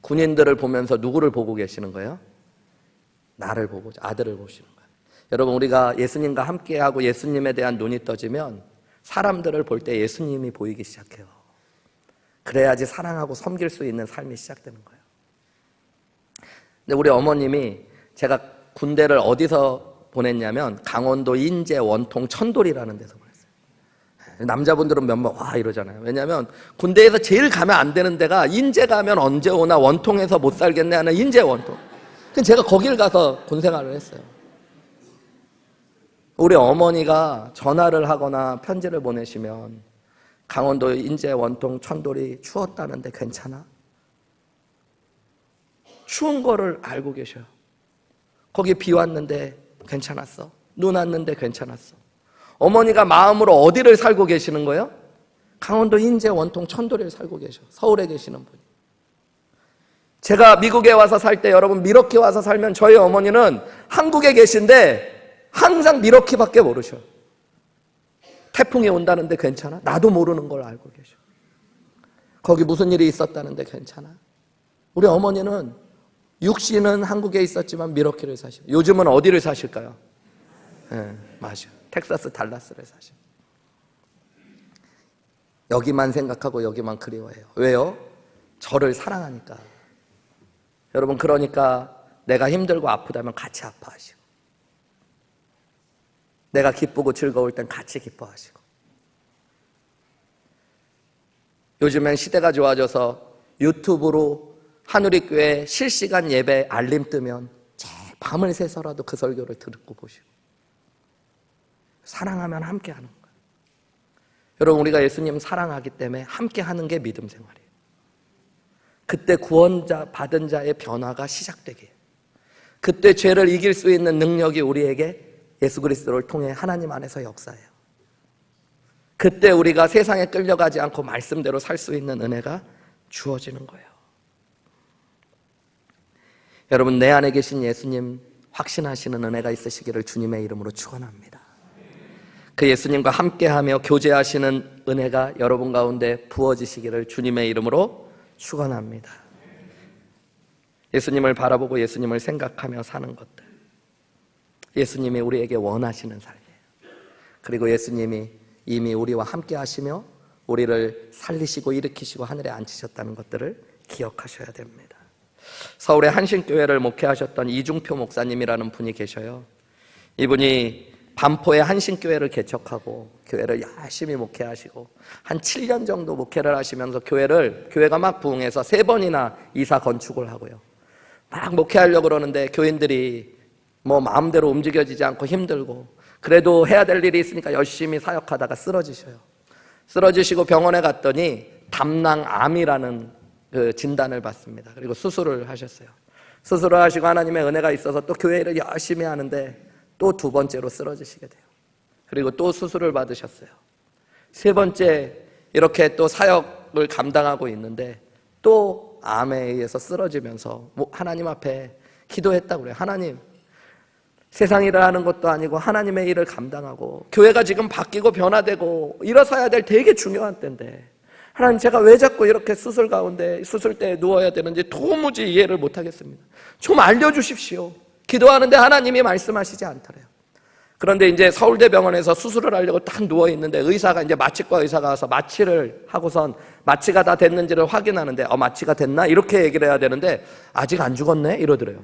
군인들을 보면서 누구를 보고 계시는 거예요? 나를 보고, 아들을 보시는 거예요. 여러분 우리가 예수님과 함께하고 예수님에 대한 눈이 떠지면 사람들을 볼 때 예수님이 보이기 시작해요. 그래야지 사랑하고 섬길 수 있는 삶이 시작되는 거예요. 근데 우리 어머님이 제가 군대를 어디서 보냈냐면 강원도 인제 원통 천돌이라는 데서 보냈어요. 남자분들은 몇번 와 이러잖아요. 왜냐하면 군대에서 제일 가면 안 되는 데가 인제 가면 언제 오나 원통에서 못 살겠네 하는 인제 원통. 그래서 제가 거길 가서 군생활을 했어요. 우리 어머니가 전화를 하거나 편지를 보내시면 강원도 인제 원통 천돌이 추웠다는데 괜찮아? 추운 거를 알고 계셔요. 거기 비 왔는데 괜찮았어? 눈 왔는데 괜찮았어? 어머니가 마음으로 어디를 살고 계시는 거예요? 강원도 인제 원통 천돌이를 살고 계셔. 서울에 계시는 분이. 제가 미국에 와서 살 때 여러분 미러키 와서 살면 저희 어머니는 한국에 계신데 항상 미러키밖에 모르셔. 태풍이 온다는데 괜찮아? 나도 모르는 걸 알고 계셔. 거기 무슨 일이 있었다는데 괜찮아? 우리 어머니는 육신은 한국에 있었지만 미러키를 사시고 요즘은 어디를 사실까요? 네, 맞아요. 텍사스 달라스를 사시고 여기만 생각하고 여기만 그리워해요. 왜요? 저를 사랑하니까. 여러분 그러니까 내가 힘들고 아프다면 같이 아파하시고 내가 기쁘고 즐거울 땐 같이 기뻐하시고 요즘엔 시대가 좋아져서 유튜브로 한우리교회 실시간 예배 알림 뜨면 제일 밤을 새서라도 그 설교를 듣고 보시고 사랑하면 함께 하는 거예요. 여러분 우리가 예수님 사랑하기 때문에 함께 하는 게 믿음 생활이에요. 그때 구원자 받은 자의 변화가 시작되게 해요. 그때 죄를 이길 수 있는 능력이 우리에게 예수 그리스도를 통해 하나님 안에서 역사해요. 그때 우리가 세상에 끌려가지 않고 말씀대로 살 수 있는 은혜가 주어지는 거예요. 여러분 내 안에 계신 예수님 확신하시는 은혜가 있으시기를 주님의 이름으로 축원합니다. 그 예수님과 함께하며 교제하시는 은혜가 여러분 가운데 부어지시기를 주님의 이름으로 축원합니다. 예수님을 바라보고 예수님을 생각하며 사는 것들, 예수님이 우리에게 원하시는 삶이에요. 그리고 예수님이 이미 우리와 함께 하시며 우리를 살리시고 일으키시고 하늘에 앉히셨다는 것들을 기억하셔야 됩니다. 서울의 한신교회를 목회하셨던 이중표 목사님이라는 분이 계셔요. 이분이 반포에 한신교회를 개척하고 교회를 열심히 목회하시고 한 7년 정도 목회를 하시면서 교회가 막 부흥해서 3번이나 이사 건축을 하고요. 막 목회하려고 그러는데 교인들이 뭐 마음대로 움직여지지 않고 힘들고 그래도 해야 될 일이 있으니까 열심히 사역하다가 쓰러지셔요. 쓰러지시고 병원에 갔더니 담낭암이라는 그 진단을 받습니다. 그리고 수술을 하셨어요. 수술을 하시고 하나님의 은혜가 있어서 또 교회를 열심히 하는데 또 2번째로 쓰러지시게 돼요. 그리고 또 수술을 받으셨어요. 3번째 이렇게 또 사역을 감당하고 있는데 또 암에 의해서 쓰러지면서 하나님 앞에 기도했다고 그래요. 하나님, 세상 일을 하는 것도 아니고 하나님의 일을 감당하고 교회가 지금 바뀌고 변화되고 일어서야 될 되게 중요한 때인데 하나님 제가 왜 자꾸 이렇게 수술 가운데 수술대에 누워야 되는지 도무지 이해를 못하겠습니다. 좀 알려주십시오. 기도하는데 하나님이 말씀하시지 않더래요. 그런데 이제 서울대병원에서 수술을 하려고 딱 누워있는데 의사가 이제 마취과 의사가 와서 마취를 하고선 마취가 다 됐는지를 확인하는데 마취가 됐나? 이렇게 얘기를 해야 되는데 아직 안 죽었네? 이러더래요.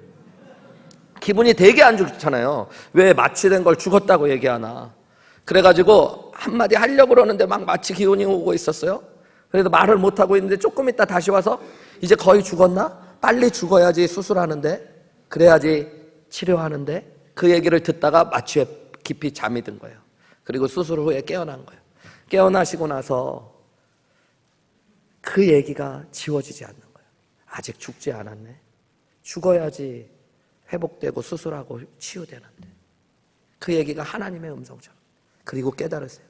기분이 되게 안 좋잖아요. 왜 마취된 걸 죽었다고 얘기하나. 그래가지고 한마디 하려고 그러는데 막 마취 기운이 오고 있었어요. 그래서 말을 못하고 있는데 조금 있다 다시 와서 이제 거의 죽었나? 빨리 죽어야지 수술하는데 그래야지 치료하는데 그 얘기를 듣다가 마취에 깊이 잠이 든 거예요. 그리고 수술 후에 깨어난 거예요. 깨어나시고 나서 그 얘기가 지워지지 않는 거예요. 아직 죽지 않았네. 죽어야지 회복되고 수술하고 치유되는데 그 얘기가 하나님의 음성처럼. 그리고 깨달았어요.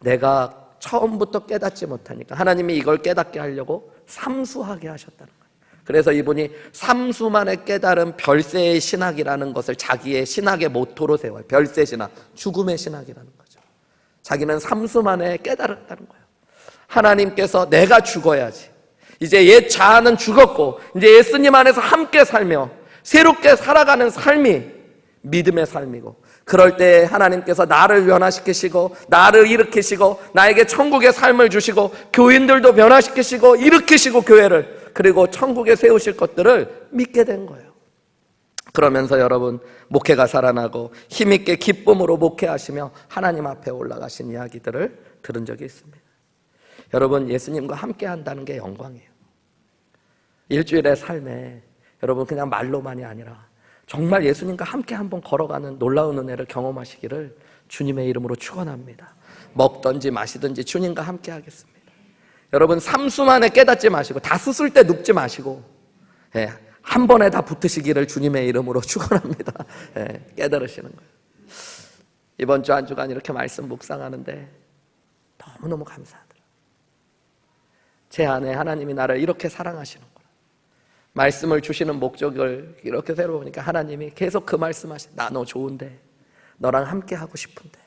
내가 처음부터 깨닫지 못하니까 하나님이 이걸 깨닫게 하려고 삼수하게 하셨다는 거예요. 그래서 이분이 삼수만의 깨달은 별세의 신학이라는 것을 자기의 신학의 모토로 세워요. 별세 신학, 죽음의 신학이라는 거죠. 자기는 삼수만에 깨달았다는 거예요. 하나님께서 내가 죽어야지. 이제 옛 자아는 죽었고 이제 예수님 안에서 함께 살며 새롭게 살아가는 삶이 믿음의 삶이고 그럴 때 하나님께서 나를 변화시키시고 나를 일으키시고 나에게 천국의 삶을 주시고 교인들도 변화시키시고 일으키시고 교회를 그리고 천국에 세우실 것들을 믿게 된 거예요. 그러면서 여러분 목회가 살아나고 힘있게 기쁨으로 목회하시며 하나님 앞에 올라가신 이야기들을 들은 적이 있습니다. 여러분 예수님과 함께 한다는 게 영광이에요. 일주일의 삶에 여러분 그냥 말로만이 아니라 정말 예수님과 함께 한번 걸어가는 놀라운 은혜를 경험하시기를 주님의 이름으로 축원합니다. 먹든지 마시든지 주님과 함께 하겠습니다. 여러분 삼수 만에 깨닫지 마시고 다 쓰실 때 눕지 마시고 한 번에 다 붙으시기를 주님의 이름으로 축원합니다. 깨달으시는 거예요. 이번 주 한 주간 이렇게 말씀 묵상하는데 너무너무 감사하더라고요. 제 안에 하나님이 나를 이렇게 사랑하시는 거예요. 말씀을 주시는 목적을 이렇게 새로우니까 하나님이 계속 그 말씀하시. 나 너 좋은데, 너랑 함께 하고 싶은데.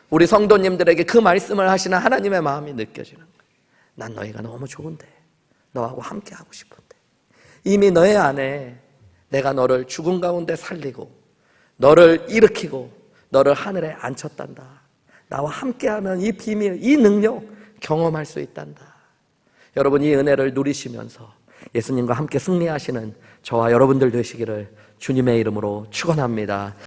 우리 성도님들에게 그 말씀을 하시는 하나님의 마음이 느껴지는 거예요. 난 너희가 너무 좋은데, 너하고 함께 하고 싶은데. 이미 너의 안에 내가 너를 죽음 가운데 살리고 너를 일으키고 너를 하늘에 앉혔단다. 나와 함께하면 이 비밀, 이 능력 경험할 수 있단다. 여러분 이 은혜를 누리시면서 예수님과 함께 승리하시는 저와 여러분들 되시기를 주님의 이름으로 축원합니다.